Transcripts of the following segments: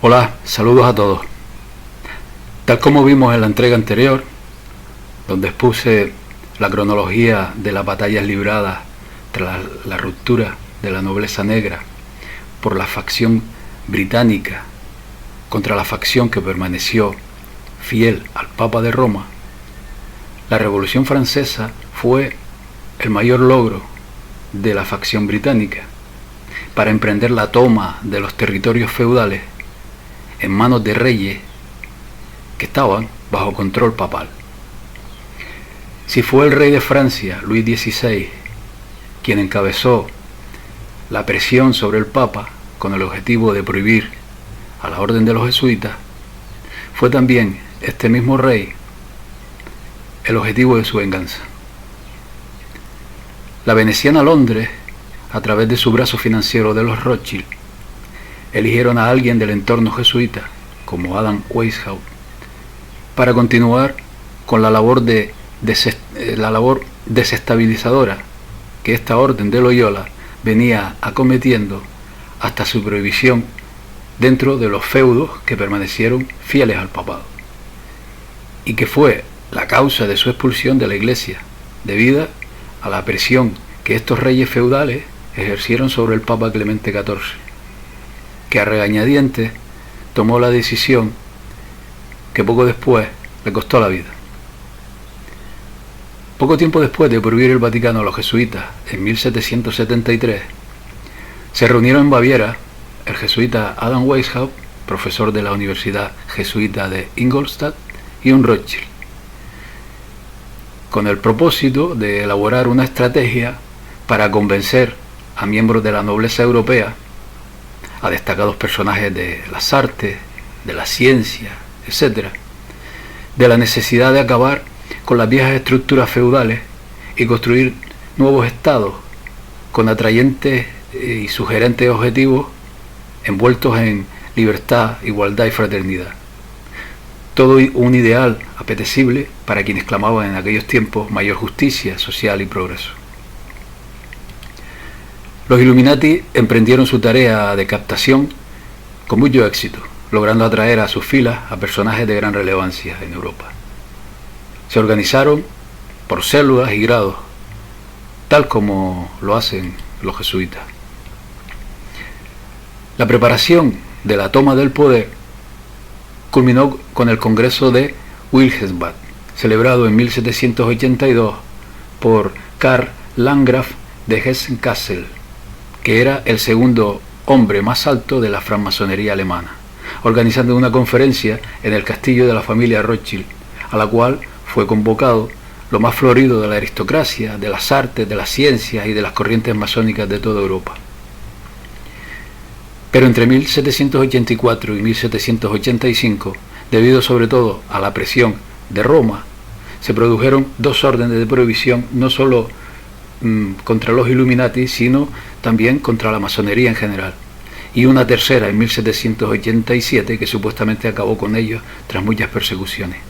Hola, saludos a todos. Tal como vimos en la entrega anterior, donde expuse la cronología de las batallas libradas tras la ruptura de la nobleza negra por la facción británica contra la facción que permaneció fiel al Papa de Roma, la Revolución Francesa fue el mayor logro de la facción británica para emprender la toma de los territorios feudales en manos de reyes que estaban bajo control papal. Si fue el rey de Francia, Luis XVI, quien encabezó la presión sobre el Papa con el objetivo de prohibir a la orden de los jesuitas, fue también este mismo rey el objetivo de su venganza. La veneciana Londres, a través de su brazo financiero de los Rothschild, eligieron a alguien del entorno jesuita, como Adam Weishaupt, para continuar con la labor desestabilizadora que esta orden de Loyola venía acometiendo hasta su prohibición dentro de los feudos que permanecieron fieles al papado, y que fue la causa de su expulsión de la Iglesia, debido a la presión que estos reyes feudales ejercieron sobre el Papa Clemente XIV, que a regañadientes tomó la decisión que poco después le costó la vida. Poco tiempo después de prohibir el Vaticano a los jesuitas, en 1773, se reunieron en Baviera el jesuita Adam Weishaupt, profesor de la Universidad Jesuita de Ingolstadt, y un Rothschild, con el propósito de elaborar una estrategia para convencer a miembros de la nobleza europea, a destacados personajes de las artes, de la ciencia, etc., de la necesidad de acabar con las viejas estructuras feudales y construir nuevos estados con atrayentes y sugerentes objetivos envueltos en libertad, igualdad y fraternidad. Todo un ideal apetecible para quienes clamaban en aquellos tiempos mayor justicia social y progreso. Los Illuminati emprendieron su tarea de captación con mucho éxito, logrando atraer a sus filas a personajes de gran relevancia en Europa. Se organizaron por células y grados, tal como lo hacen los jesuitas. La preparación de la toma del poder culminó con el Congreso de Wilhelmsbad, celebrado en 1782 por Karl Landgraf de Hessen-Kassel, que era el segundo hombre más alto de la francmasonería alemana, organizando una conferencia en el castillo de la familia Rothschild, a la cual fue convocado lo más florido de la aristocracia, de las artes, de las ciencias y de las corrientes masónicas de toda Europa. Pero entre 1784 y 1785, debido sobre todo a la presión de Roma, se produjeron dos órdenes de prohibición, no solo contra los Illuminati, sino también contra la masonería en general, y una tercera en 1787 que supuestamente acabó con ellos tras muchas persecuciones.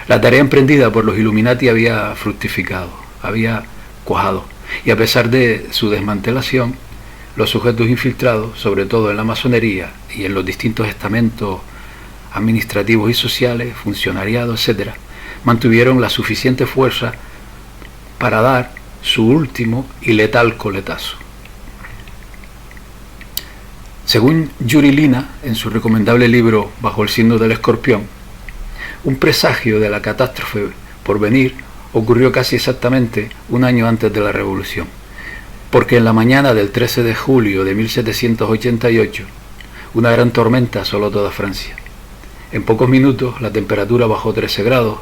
La tarea emprendida por los Illuminati había fructificado, había cuajado, y a pesar de su desmantelación, los sujetos infiltrados, sobre todo en la masonería y en los distintos estamentos administrativos y sociales, funcionariados, etc., mantuvieron la suficiente fuerza para dar su último y letal coletazo. Según Yuri Lina, en su recomendable libro Bajo el signo del escorpión, un presagio de la catástrofe por venir ocurrió casi exactamente un año antes de la Revolución, porque en la mañana del 13 de julio de 1788, una gran tormenta asoló toda Francia. En pocos minutos la temperatura bajó 13 grados,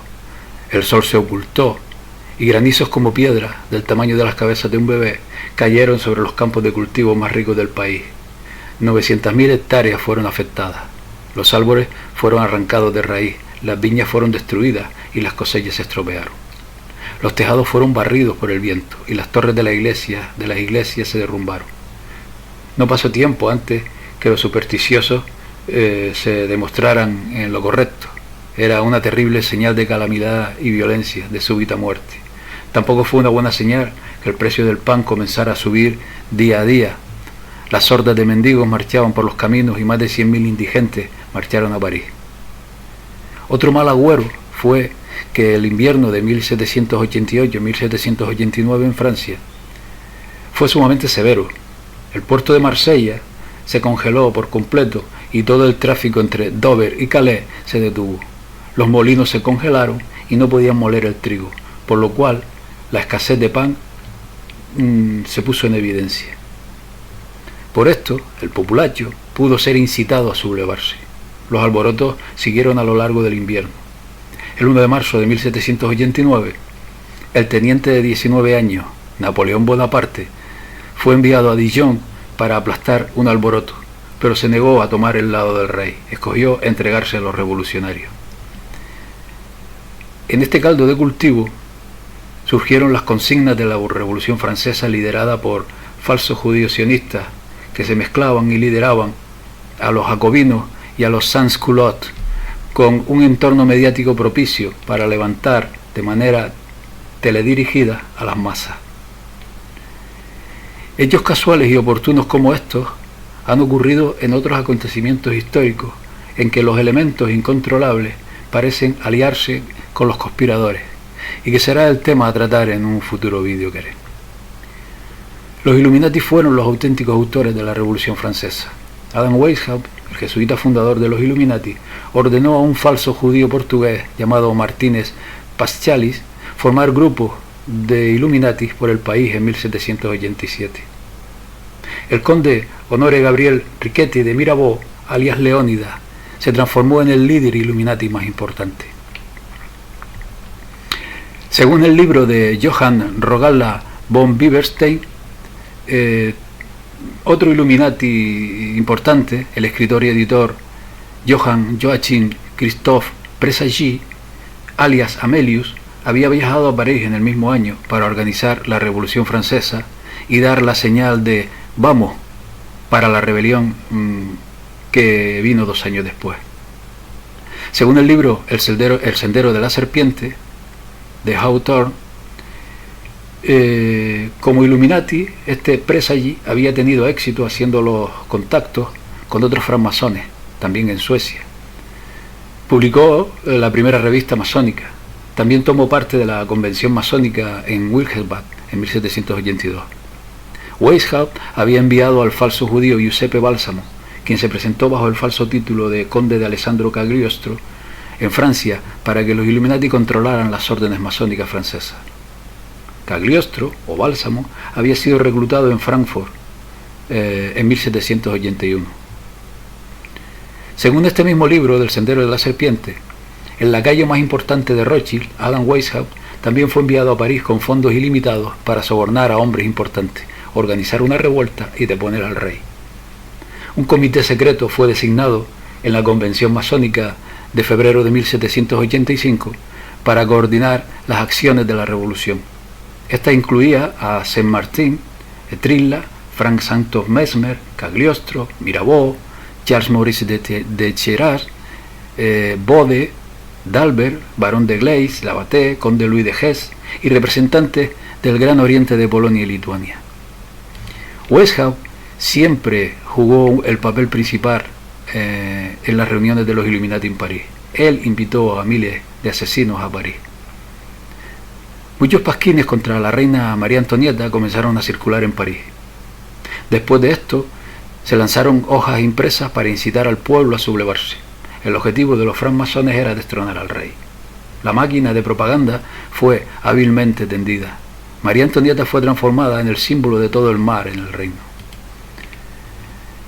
el sol se ocultó, y granizos como piedras, del tamaño de las cabezas de un bebé, cayeron sobre los campos de cultivo más ricos del país. 900.000 hectáreas fueron afectadas. Los árboles fueron arrancados de raíz, las viñas fueron destruidas y las cosechas se estropearon. Los tejados fueron barridos por el viento y las torres de las iglesias se derrumbaron. No pasó tiempo antes que los supersticiosos se demostraran en lo correcto. Era una terrible señal de calamidad y violencia, de súbita muerte. Tampoco fue una buena señal que el precio del pan comenzara a subir día a día, Las hordas de mendigos marchaban por los caminos y más de 100.000 indigentes marcharon a París. Otro mal agüero fue que el invierno de 1788-1789 en Francia fue sumamente severo. El puerto de Marsella se congeló por completo y todo el tráfico entre Dover y Calais se detuvo. Los molinos se congelaron y no podían moler el trigo, por lo cual la escasez de pan se puso en evidencia. Por esto, el populacho pudo ser incitado a sublevarse. Los alborotos siguieron a lo largo del invierno. El 1 de marzo de 1789, el teniente de 19 años, Napoleón Bonaparte, fue enviado a Dijon para aplastar un alboroto, pero se negó a tomar el lado del rey. Escogió entregarse a los revolucionarios. En este caldo de cultivo surgieron las consignas de la Revolución Francesa, liderada por falsos judíos sionistas que se mezclaban y lideraban a los jacobinos y a los sans-culottes, con un entorno mediático propicio para levantar de manera teledirigida a las masas. Hechos casuales y oportunos como estos han ocurrido en otros acontecimientos históricos en que los elementos incontrolables parecen aliarse con los conspiradores, y que será el tema a tratar en un futuro vídeo que haré. Los Illuminati fueron los auténticos autores de la Revolución Francesa. Adam Weishaupt, el jesuita fundador de los Illuminati, ordenó a un falso judío portugués llamado Martínez Paschalis formar grupos de Illuminati por el país en 1787. El conde Honoré Gabriel Riquetti de Mirabeau, alias Leónidas, se transformó en el líder Illuminati más importante. Según el libro de Johann Rogalla von Bieberstein, otro Illuminati importante, el escritor y editor Johann Joachim Christoph Presagy, alias Amelius, había viajado a París en el mismo año para organizar la Revolución Francesa y dar la señal de «vamos» para la rebelión que vino 2 años después. Según el libro El Sendero de la Serpiente, de Hawthorne, como Illuminati, este Presagy había tenido éxito haciendo los contactos con otros francmasones, también en Suecia. Publicó la primera revista masónica. También tomó parte de la convención masónica en Wilhelmsbad en 1782. Weishaupt había enviado al falso judío Giuseppe Balsamo, quien se presentó bajo el falso título de conde de Alessandro Cagliostro en Francia para que los Illuminati controlaran las órdenes masónicas francesas. Cagliostro, o Bálsamo, había sido reclutado en Frankfurt en 1781. Según este mismo libro del Sendero de la Serpiente, el lacayo más importante de Rothschild, Adam Weishaupt, también fue enviado a París con fondos ilimitados para sobornar a hombres importantes, organizar una revuelta y deponer al rey. Un comité secreto fue designado en la convención masónica de febrero de 1785 para coordinar las acciones de la revolución. Esta incluía a Saint-Martin, Etrilla, Frank Santos Mesmer, Cagliostro, Mirabeau, Charles Maurice de Cheras, Bode, D'Albert, barón de Gleis, Lavater, conde Louis de Hesse y representantes del Gran Oriente de Polonia y Lituania. Weishaupt siempre jugó el papel principal en las reuniones de los Illuminati en París. Él invitó a miles de asesinos a París. Muchos pasquines contra la reina María Antonieta comenzaron a circular en París. Después de esto, se lanzaron hojas impresas para incitar al pueblo a sublevarse. El objetivo de los francmasones era destronar al rey. La máquina de propaganda fue hábilmente tendida. María Antonieta fue transformada en el símbolo de todo el mal en el reino.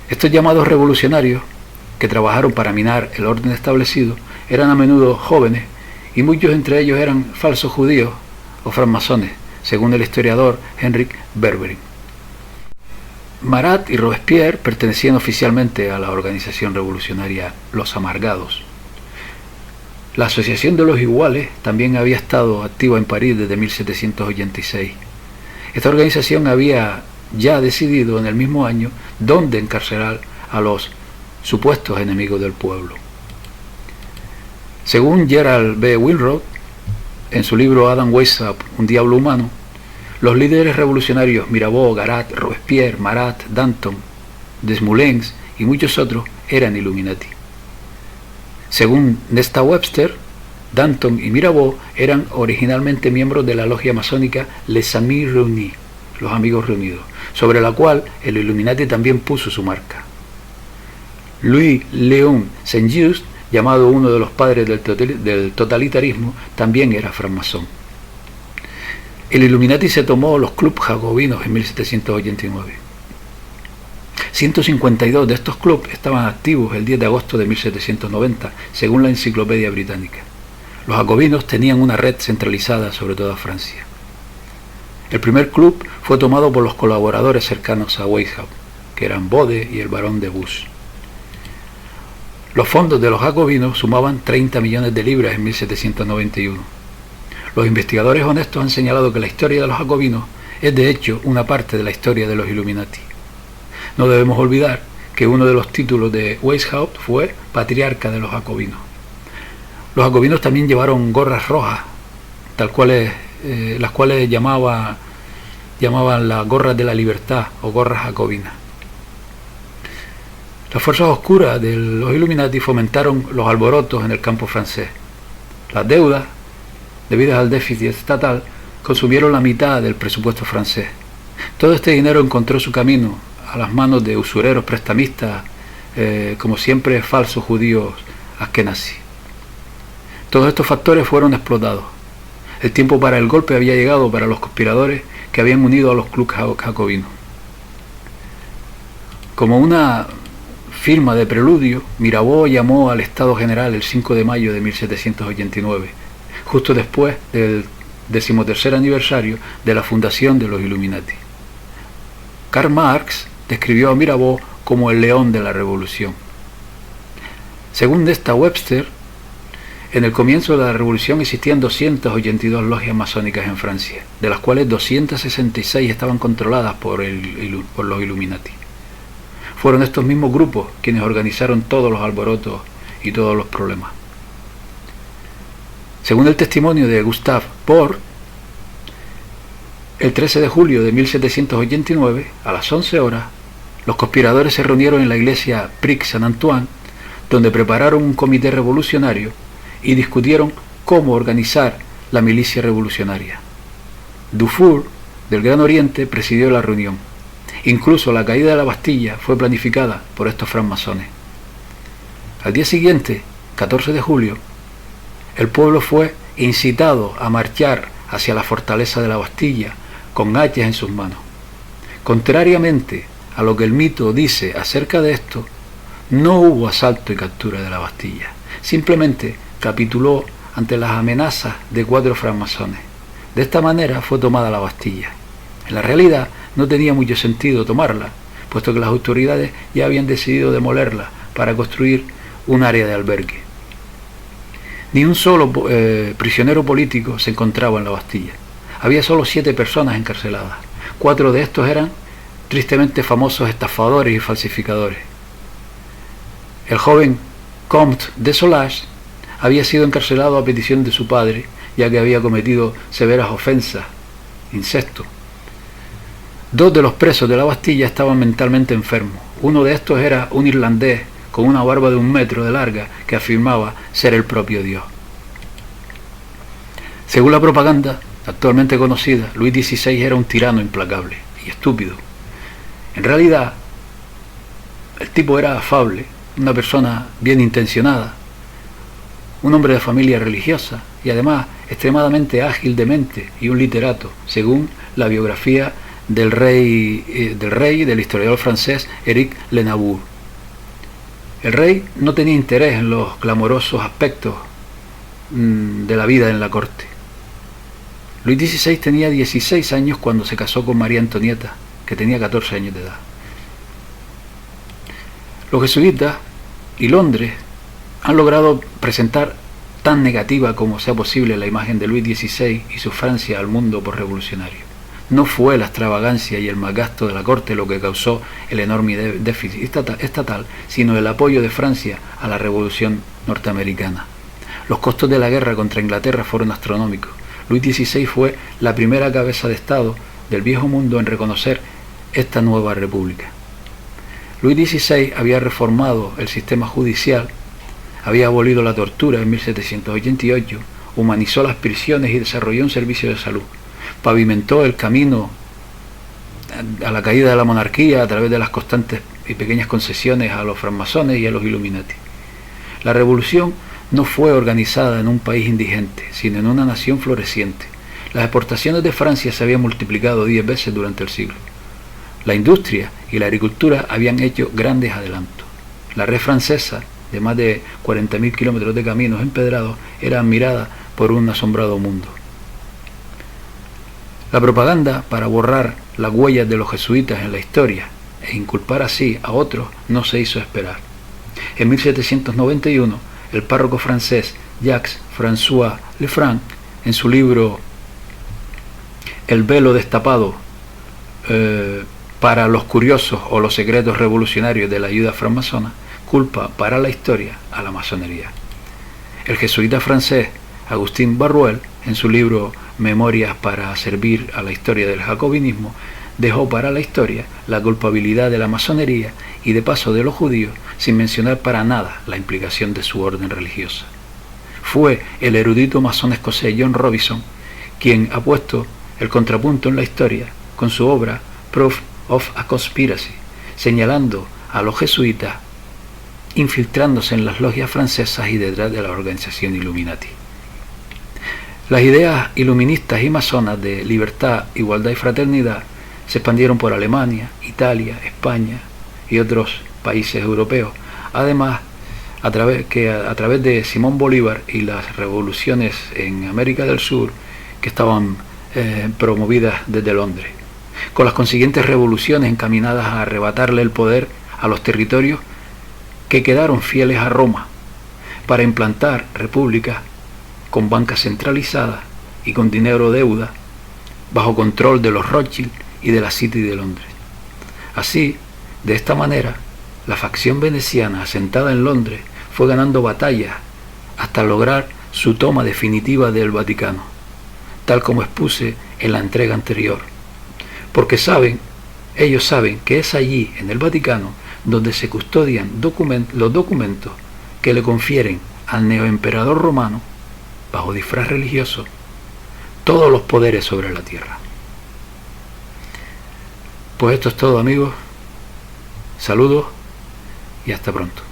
Estos llamados revolucionarios, que trabajaron para minar el orden establecido, eran a menudo jóvenes y muchos entre ellos eran falsos judíos o francmasones, según el historiador Henrik Berberin. Marat y Robespierre pertenecían oficialmente a la organización revolucionaria Los Amargados. La Asociación de los Iguales también había estado activa en París desde 1786. Esta organización había ya decidido en el mismo año dónde encarcelar a los supuestos enemigos del pueblo. Según Gerald B. Wilrod, en su libro Adam Weishaupt, Un diablo humano, los líderes revolucionarios Mirabeau, Garat, Robespierre, Marat, Danton Desmoulins y muchos otros eran Illuminati. Según Nesta Webster, Danton y Mirabeau eran originalmente miembros de la logia masónica Les Amis Réunis, los amigos reunidos, sobre la cual el Illuminati también puso su marca. Louis-Léon Saint-Just, llamado uno de los padres del totalitarismo, también era francmasón. El Illuminati se tomó los clubes jacobinos en 1789. 152 de estos clubes estaban activos el 10 de agosto de 1790, según la Enciclopedia Británica. Los jacobinos tenían una red centralizada sobre toda Francia. El primer club fue tomado por los colaboradores cercanos a Weishaupt, que eran Bode y el barón de Busse. Los fondos de los jacobinos sumaban 30 millones de libras en 1791. Los investigadores honestos han señalado que la historia de los jacobinos es de hecho una parte de la historia de los Illuminati. No debemos olvidar que uno de los títulos de Weishaupt fue patriarca de los jacobinos. Los jacobinos también llevaron gorras rojas, las cuales llamaban las gorras de la libertad o gorras jacobinas. Las fuerzas oscuras de los Illuminati fomentaron los alborotos en el campo francés. Las deudas, debidas al déficit estatal, consumieron la mitad del presupuesto francés. Todo este dinero encontró su camino a las manos de usureros prestamistas, como siempre falsos judíos askenazí. Todos estos factores fueron explotados. El tiempo para el golpe había llegado para los conspiradores que habían unido a los clubes jacobinos. Como una firma de preludio, Mirabeau llamó al Estado General el 5 de mayo de 1789, justo después del 13º aniversario de la fundación de los Illuminati. Karl Marx describió a Mirabeau como el león de la revolución. Según esta Webster, en el comienzo de la revolución existían 282 logias masónicas en Francia, de las cuales 266 estaban controladas por los Illuminati. Fueron estos mismos grupos quienes organizaron todos los alborotos y todos los problemas. Según el testimonio de Gustave Bord, el 13 de julio de 1789, a las 11 horas, los conspiradores se reunieron en la iglesia Prix Saint-Antoine, donde prepararon un comité revolucionario y discutieron cómo organizar la milicia revolucionaria. Dufour, del Gran Oriente, presidió la reunión. Incluso la caída de la Bastilla fue planificada por estos francmasones. Al día siguiente, 14 de julio, el pueblo fue incitado a marchar hacia la fortaleza de la Bastilla con hachas en sus manos. Contrariamente a lo que el mito dice acerca de esto, no hubo asalto y captura de la Bastilla. Simplemente capituló ante las amenazas de 4 francmasones. De esta manera fue tomada la Bastilla. En la realidad no tenía mucho sentido tomarla, puesto que las autoridades ya habían decidido demolerla para construir un área de albergue. Ni un solo prisionero político se encontraba en la Bastilla. Había solo 7 personas encarceladas. 4 de estos eran tristemente famosos estafadores y falsificadores. El joven Comte de Solage había sido encarcelado a petición de su padre, ya que había cometido severas ofensas, incesto. 2 de los presos de la Bastilla estaban mentalmente enfermos. Uno de estos era un irlandés con una barba de 1 metro de larga que afirmaba ser el propio Dios. Según la propaganda actualmente conocida, Luis XVI era un tirano implacable y estúpido. En realidad, el tipo era afable, una persona bien intencionada, un hombre de familia religiosa y además extremadamente ágil de mente y un literato, según la biografía del rey y del historiador francés Éric Lenabur. El rey no tenía interés en los clamorosos aspectos de la vida en la corte. Luis XVI tenía 16 años cuando se casó con María Antonieta, que tenía 14 años de edad. Los jesuitas y Londres han logrado presentar tan negativa como sea posible la imagen de Luis XVI y su Francia al mundo por revolucionario. No fue la extravagancia y el malgasto de la corte lo que causó el enorme déficit estatal, sino el apoyo de Francia a la revolución norteamericana. Los costos de la guerra contra Inglaterra fueron astronómicos. Luis XVI fue la primera cabeza de Estado del viejo mundo en reconocer esta nueva república. Luis XVI había reformado el sistema judicial, había abolido la tortura en 1788, humanizó las prisiones y desarrolló un servicio de salud. Pavimentó el camino a la caída de la monarquía a través de las constantes y pequeñas concesiones a los francmasones y a los Illuminati. La revolución no fue organizada en un país indigente, sino en una nación floreciente. Las exportaciones de Francia se habían multiplicado 10 veces durante el siglo. La industria y la agricultura habían hecho grandes adelantos. La red francesa, de más de 40.000 kilómetros de caminos empedrados, era admirada por un asombrado mundo. La propaganda para borrar las huellas de los jesuitas en la historia e inculpar así a otros no se hizo esperar. En 1791, el párroco francés Jacques François Lefranc, en su libro El velo destapado para los curiosos o los secretos revolucionarios de la ayuda francmasona, culpa para la historia a la masonería. El jesuita francés Agustín Barruel, en su libro Memorias para servir a la historia del jacobinismo, dejó para la historia la culpabilidad de la masonería y de paso de los judíos, sin mencionar para nada la implicación de su orden religiosa. Fue el erudito masón escocés John Robinson quien ha puesto el contrapunto en la historia con su obra Proof of a Conspiracy, señalando a los jesuitas infiltrándose en las logias francesas y detrás de la organización Illuminati. Las ideas iluministas y masonas de libertad, igualdad y fraternidad se expandieron por Alemania, Italia, España y otros países europeos. Además, a través de Simón Bolívar y las revoluciones en América del Sur que estaban promovidas desde Londres, con las consiguientes revoluciones encaminadas a arrebatarle el poder a los territorios que quedaron fieles a Roma, para implantar repúblicas con bancas centralizadas y con dinero deuda, bajo control de los Rothschild y de la City de Londres. Así, de esta manera, la facción veneciana asentada en Londres fue ganando batallas hasta lograr su toma definitiva del Vaticano, tal como expuse en la entrega anterior, porque ellos saben que es allí, en el Vaticano, donde se custodian los documentos que le confieren al neoemperador romano, bajo disfraz religioso, todos los poderes sobre la tierra. Pues esto es todo, amigos. Saludos y hasta pronto.